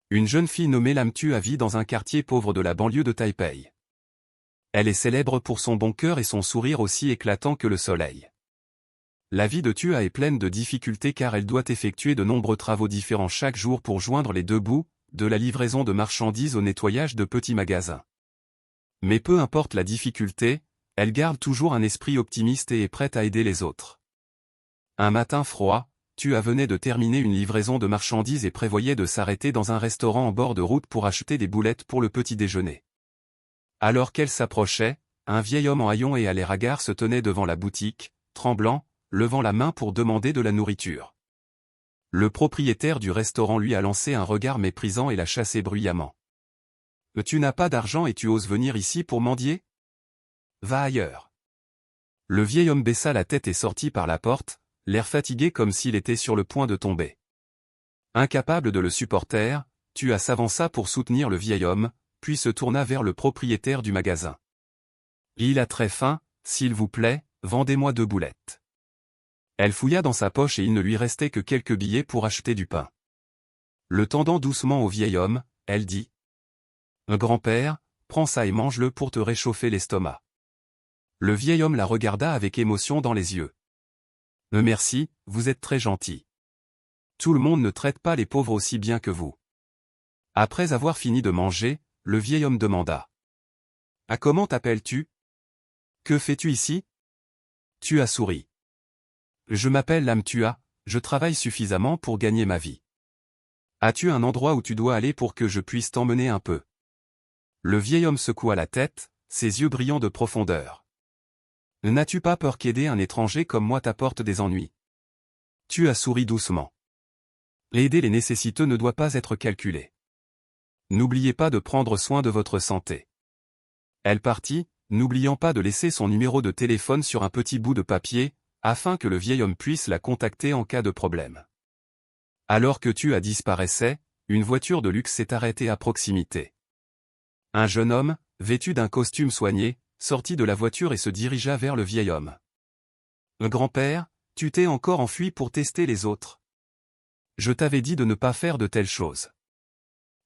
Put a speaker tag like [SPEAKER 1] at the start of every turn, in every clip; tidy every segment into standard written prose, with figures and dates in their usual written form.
[SPEAKER 1] Une jeune fille nommée Lam Tua vit dans un quartier pauvre de la banlieue de Taipei. Elle est célèbre pour son bon cœur et son sourire aussi éclatant que le soleil. La vie de Tua est pleine de difficultés car elle doit effectuer de nombreux travaux différents chaque jour pour joindre les deux bouts, de la livraison de marchandises au nettoyage de petits magasins. Mais peu importe la difficulté, elle garde toujours un esprit optimiste et est prête à aider les autres. Un matin froid, Tua venait de terminer une livraison de marchandises et prévoyait de s'arrêter dans un restaurant en bord de route pour acheter des boulettes pour le petit déjeuner. Alors qu'elle s'approchait, un vieil homme en haillons et à l'air hagard se tenait devant la boutique, tremblant, levant la main pour demander de la nourriture. Le propriétaire du restaurant lui a lancé un regard méprisant et l'a chassé bruyamment. « Tu n'as pas d'argent et tu oses venir ici pour mendier ? Va ailleurs. » Le vieil homme baissa la tête et sortit par la porte, l'air fatigué comme s'il était sur le point de tomber. Incapable de le supporter, Tua s'avança pour soutenir le vieil homme, puis se tourna vers le propriétaire du magasin. « Il a très faim, s'il vous plaît, vendez-moi 2 boulettes. » Elle fouilla dans sa poche et il ne lui restait que quelques billets pour acheter du pain. Le tendant doucement au vieil homme, elle dit « Grand-père, prends ça et mange-le pour te réchauffer l'estomac. » Le vieil homme la regarda avec émotion dans les yeux. « Merci, vous êtes très gentil. Tout le monde ne traite pas les pauvres aussi bien que vous. » Après avoir fini de manger, le vieil homme demanda « Ah, comment t'appelles-tu ? Que fais-tu ici ?» Tua sourit. « Je m'appelle Lam Tua, je travaille suffisamment pour gagner ma vie. As-tu un endroit où tu dois aller pour que je puisse t'emmener un peu ?» Le vieil homme secoua la tête, ses yeux brillants de profondeur. « N'as-tu pas peur qu'aider un étranger comme moi t'apporte des ennuis ?» Tua sourit doucement. « Aider les nécessiteux ne doit pas être calculé. N'oubliez pas de prendre soin de votre santé. » Elle partit, n'oubliant pas de laisser son numéro de téléphone sur un petit bout de papier, afin que le vieil homme puisse la contacter en cas de problème. Alors que Tua disparaissait, une voiture de luxe s'est arrêtée à proximité. Un jeune homme, vêtu d'un costume soigné, sortit de la voiture et se dirigea vers le vieil homme. « Grand-père, tu t'es encore enfui pour tester les autres. Je t'avais dit de ne pas faire de telles choses. »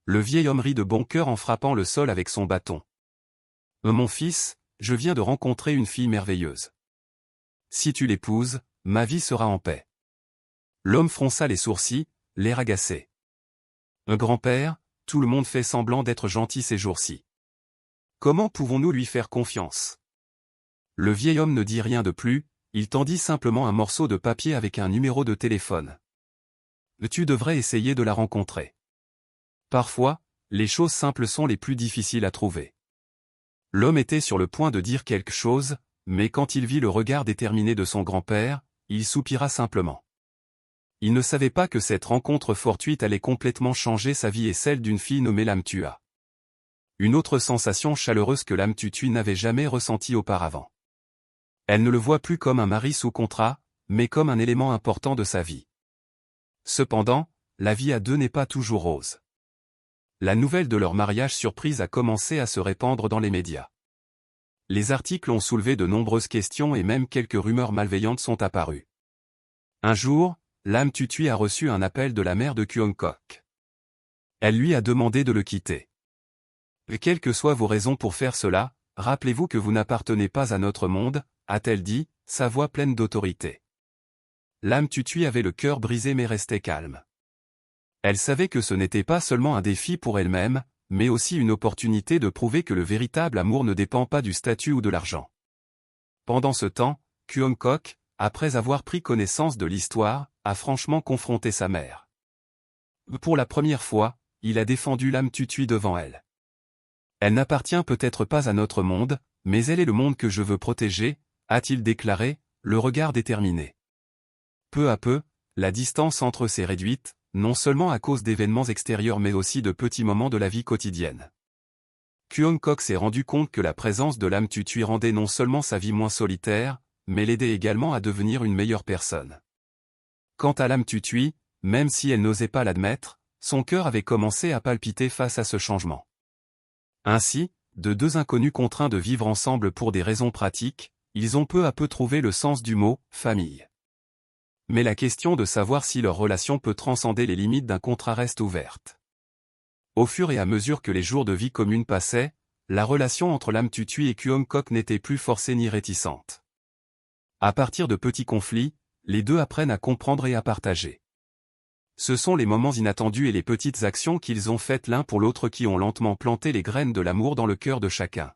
[SPEAKER 1] Le vieil homme rit de bon cœur en frappant le sol avec son bâton. « Mon fils, je viens de rencontrer une fille merveilleuse. Si tu l'épouses, ma vie sera en paix. » L'homme fronça les sourcils, l'air agacé. « Grand-père, tout le monde fait semblant d'être gentil ces jours-ci. Comment pouvons-nous lui faire confiance ?» Le vieil homme ne dit rien de plus, il tendit simplement un morceau de papier avec un numéro de téléphone. « Tu devrais essayer de la rencontrer. Parfois, les choses simples sont les plus difficiles à trouver. » L'homme était sur le point de dire quelque chose, mais quand il vit le regard déterminé de son grand-père, il soupira simplement. Il ne savait pas que cette rencontre fortuite allait complètement changer sa vie et celle d'une fille nommée Lam Tua. Une autre sensation chaleureuse que Lam Tua n'avait jamais ressentie auparavant. Elle ne le voit plus comme un mari sous contrat, mais comme un élément important de sa vie. Cependant, la vie à deux n'est pas toujours rose. La nouvelle de leur mariage surprise a commencé à se répandre dans les médias. Les articles ont soulevé de nombreuses questions et même quelques rumeurs malveillantes sont apparues. Un jour, Lam Tua a reçu un appel de la mère de Kyung Kok. Elle lui a demandé de le quitter. « Quelles que soient vos raisons pour faire cela, rappelez-vous que vous n'appartenez pas à notre monde, » a-t-elle dit, sa voix pleine d'autorité. Lam Tua avait le cœur brisé mais restait calme. Elle savait que ce n'était pas seulement un défi pour elle-même, mais aussi une opportunité de prouver que le véritable amour ne dépend pas du statut ou de l'argent. Pendant ce temps, Kyung Kok, après avoir pris connaissance de l'histoire, a franchement confronté sa mère. Pour la première fois, il a défendu Lam Tua devant elle. « Elle n'appartient peut-être pas à notre monde, mais elle est le monde que je veux protéger, » a-t-il déclaré, le regard déterminé. Peu à peu, la distance entre eux s'est réduite, non seulement à cause d'événements extérieurs mais aussi de petits moments de la vie quotidienne. Kyung Kok s'est rendu compte que la présence de Lam Tua rendait non seulement sa vie moins solitaire, mais l'aidait également à devenir une meilleure personne. Quant à Lam Tua, même si elle n'osait pas l'admettre, son cœur avait commencé à palpiter face à ce changement. Ainsi, de deux inconnus contraints de vivre ensemble pour des raisons pratiques, ils ont peu à peu trouvé le sens du mot « famille ». Mais la question de savoir si leur relation peut transcender les limites d'un contrat reste ouverte. Au fur et à mesure que les jours de vie commune passaient, la relation entre Lam Tutui et Kyung-kok n'était plus forcée ni réticente. À partir de petits conflits, les deux apprennent à comprendre et à partager. Ce sont les moments inattendus et les petites actions qu'ils ont faites l'un pour l'autre qui ont lentement planté les graines de l'amour dans le cœur de chacun.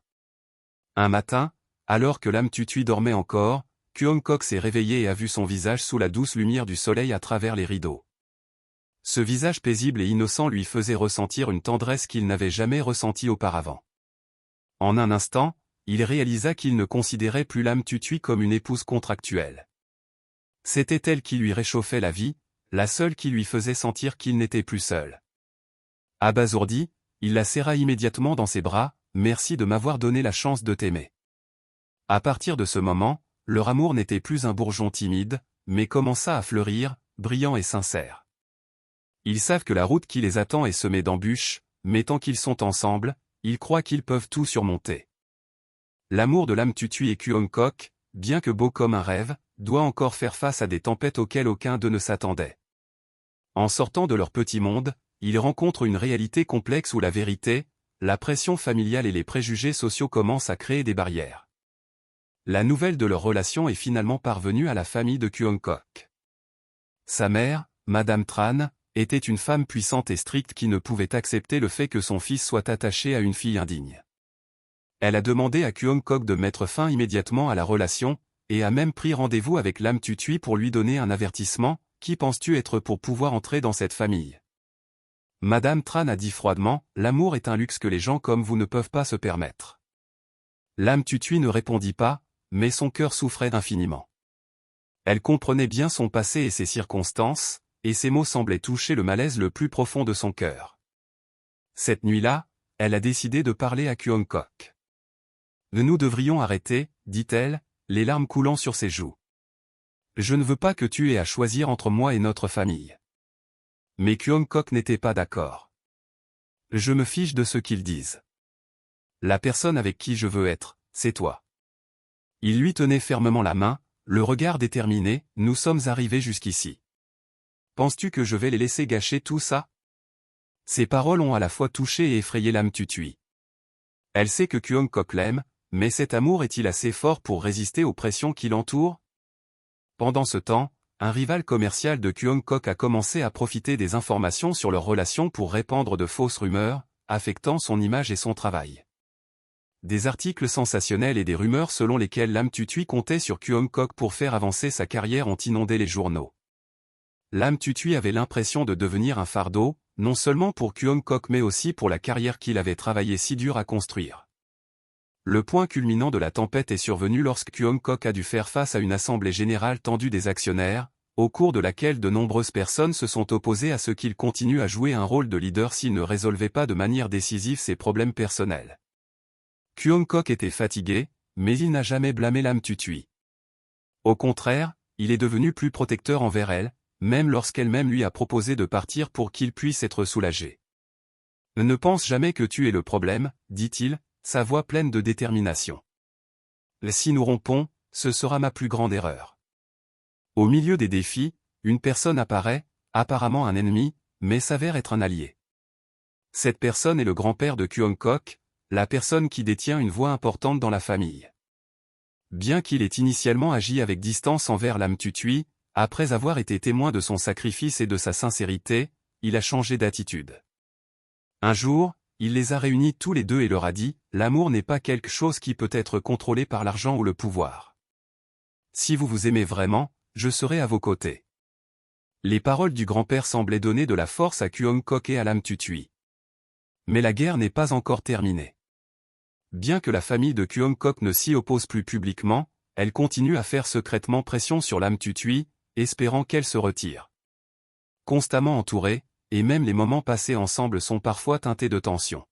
[SPEAKER 1] Un matin, alors que Lam Tutui dormait encore, Kyung-kok s'est réveillé et a vu son visage sous la douce lumière du soleil à travers les rideaux. Ce visage paisible et innocent lui faisait ressentir une tendresse qu'il n'avait jamais ressentie auparavant. En un instant, il réalisa qu'il ne considérait plus Lam Tutui comme une épouse contractuelle. C'était elle qui lui réchauffait la vie, la seule qui lui faisait sentir qu'il n'était plus seul. Abasourdi, il la serra immédiatement dans ses bras, « Merci de m'avoir donné la chance de t'aimer. » À partir de ce moment, leur amour n'était plus un bourgeon timide, mais commença à fleurir, brillant et sincère. Ils savent que la route qui les attend est semée d'embûches, mais tant qu'ils sont ensemble, ils croient qu'ils peuvent tout surmonter. L'amour de Lam Tutui et Kyung-kok, bien que beau comme un rêve, doit encore faire face à des tempêtes auxquelles aucun d'eux ne s'attendait. En sortant de leur petit monde, ils rencontrent une réalité complexe où la vérité, la pression familiale et les préjugés sociaux commencent à créer des barrières. La nouvelle de leur relation est finalement parvenue à la famille de Kyung-kok. Sa mère, Madame Tran, était une femme puissante et stricte qui ne pouvait accepter le fait que son fils soit attaché à une fille indigne. Elle a demandé à Kyung-kok de mettre fin immédiatement à la relation, et a même pris rendez-vous avec Lam Tutui pour lui donner un avertissement. « Qui penses-tu être pour pouvoir entrer dans cette famille ?» Madame Tran a dit froidement, « L'amour est un luxe que les gens comme vous ne peuvent pas se permettre. » Lam Tutui ne répondit pas, mais son cœur souffrait infiniment. Elle comprenait bien son passé et ses circonstances, et ses mots semblaient toucher le malaise le plus profond de son cœur. Cette nuit-là, elle a décidé de parler à Kyung-kok. « Nous devrions arrêter, dit-elle, les larmes coulant sur ses joues. Je ne veux pas que tu aies à choisir entre moi et notre famille. » Mais Kyung-kok n'était pas d'accord. « Je me fiche de ce qu'ils disent. La personne avec qui je veux être, c'est toi. » Il lui tenait fermement la main, le regard déterminé, « Nous sommes arrivés jusqu'ici. Penses-tu que je vais les laisser gâcher tout ça ?» Ces paroles ont à la fois touché et effrayé Lam Tutui. Elle sait que Kyung-kok l'aime, mais cet amour est-il assez fort pour résister aux pressions qui l'entourent? Pendant ce temps, un rival commercial de Kyung-kok a commencé à profiter des informations sur leur relation pour répandre de fausses rumeurs, affectant son image et son travail. Des articles sensationnels et des rumeurs selon lesquelles Lam Tutui comptait sur Kyung-kok pour faire avancer sa carrière ont inondé les journaux. Lam Tutui avait l'impression de devenir un fardeau, non seulement pour Kyung-kok mais aussi pour la carrière qu'il avait travaillé si dur à construire. Le point culminant de la tempête est survenu lorsque Kyung-kok a dû faire face à une assemblée générale tendue des actionnaires, au cours de laquelle de nombreuses personnes se sont opposées à ce qu'il continue à jouer un rôle de leader s'il ne résolvait pas de manière décisive ses problèmes personnels. Kyung-kok était fatigué, mais il n'a jamais blâmé Lam Tutui. Au contraire, il est devenu plus protecteur envers elle, même lorsqu'elle-même lui a proposé de partir pour qu'il puisse être soulagé. « Ne pense jamais que tu es le problème, dit-il, sa voix pleine de détermination. Si nous rompons, ce sera ma plus grande erreur. » Au milieu des défis, une personne apparaît, apparemment un ennemi, mais s'avère être un allié. Cette personne est le grand-père de Kyung-kok, la personne qui détient une voix importante dans la famille. Bien qu'il ait initialement agi avec distance envers Lam Tutui, après avoir été témoin de son sacrifice et de sa sincérité, il a changé d'attitude. Un jour, il les a réunis tous les deux et leur a dit, « L'amour n'est pas quelque chose qui peut être contrôlé par l'argent ou le pouvoir. Si vous vous aimez vraiment, je serai à vos côtés. » Les paroles du grand-père semblaient donner de la force à Kyung-kok et à Lam Tutui. Mais la guerre n'est pas encore terminée. Bien que la famille de Kyung-kok ne s'y oppose plus publiquement, elle continue à faire secrètement pression sur Lam Tutui, espérant qu'elle se retire. Constamment entourée, et même les moments passés ensemble sont parfois teintés de tension.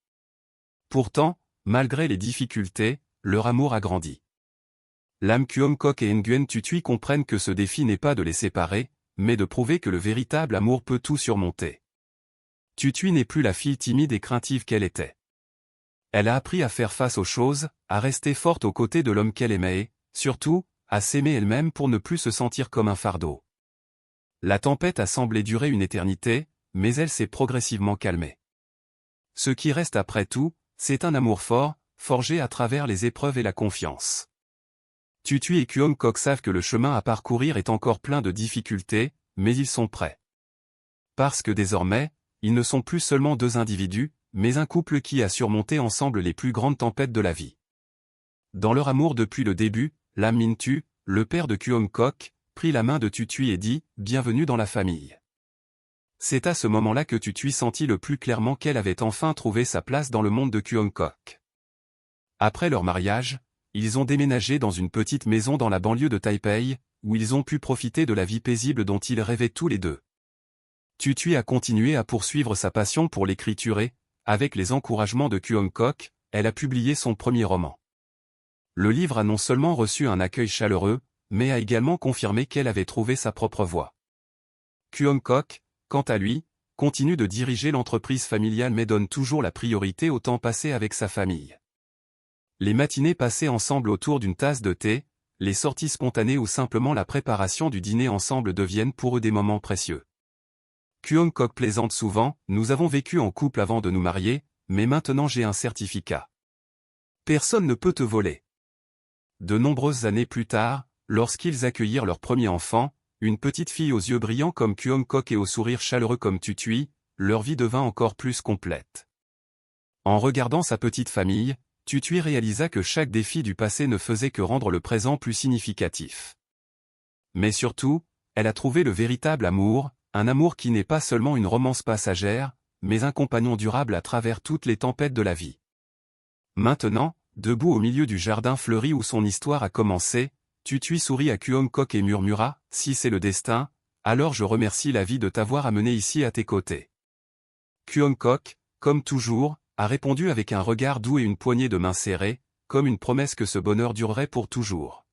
[SPEAKER 1] Pourtant, malgré les difficultés, leur amour a grandi. Lam Kyung-kok et Nguyen Tutui comprennent que ce défi n'est pas de les séparer, mais de prouver que le véritable amour peut tout surmonter. Tutui n'est plus la fille timide et craintive qu'elle était. Elle a appris à faire face aux choses, à rester forte aux côtés de l'homme qu'elle aimait et, surtout, à s'aimer elle-même pour ne plus se sentir comme un fardeau. La tempête a semblé durer une éternité, mais elle s'est progressivement calmée. Ce qui reste après tout, c'est un amour fort, forgé à travers les épreuves et la confiance. Tutui et Kyung-kok savent que le chemin à parcourir est encore plein de difficultés, mais ils sont prêts. Parce que désormais, ils ne sont plus seulement deux individus, mais un couple qui a surmonté ensemble les plus grandes tempêtes de la vie. Dans leur amour depuis le début, Lam Min-tu, le père de Kyung-kok, prit la main de Tutui et dit « Bienvenue dans la famille ». C'est à ce moment-là que Tutui sentit le plus clairement qu'elle avait enfin trouvé sa place dans le monde de Kyung-kok. Après leur mariage, ils ont déménagé dans une petite maison dans la banlieue de Taipei, où ils ont pu profiter de la vie paisible dont ils rêvaient tous les deux. Tutui a continué à poursuivre sa passion pour l'écriture et, avec les encouragements de Kyung-kok, elle a publié son premier roman. Le livre a non seulement reçu un accueil chaleureux, mais a également confirmé qu'elle avait trouvé sa propre voie. Kyung-kok, quant à lui, continue de diriger l'entreprise familiale mais donne toujours la priorité au temps passé avec sa famille. Les matinées passées ensemble autour d'une tasse de thé, les sorties spontanées ou simplement la préparation du dîner ensemble deviennent pour eux des moments précieux. Kyung-kok plaisante souvent, nous avons vécu en couple avant de nous marier, mais maintenant j'ai un certificat. Personne ne peut te voler. De nombreuses années plus tard, lorsqu'ils accueillirent leur premier enfant, une petite fille aux yeux brillants comme Kyung-kok et au sourire chaleureux comme Tutui, leur vie devint encore plus complète. En regardant sa petite famille, Tutui réalisa que chaque défi du passé ne faisait que rendre le présent plus significatif. Mais surtout, elle a trouvé le véritable amour, un amour qui n'est pas seulement une romance passagère, mais un compagnon durable à travers toutes les tempêtes de la vie. Maintenant, debout au milieu du jardin fleuri où son histoire a commencé, Tutui sourit à Kyung-kok et murmura « Si c'est le destin, alors je remercie la vie de t'avoir amené ici à tes côtés. » Kyung-kok, comme toujours, a répondu avec un regard doux et une poignée de main serrée, comme une promesse que ce bonheur durerait pour toujours.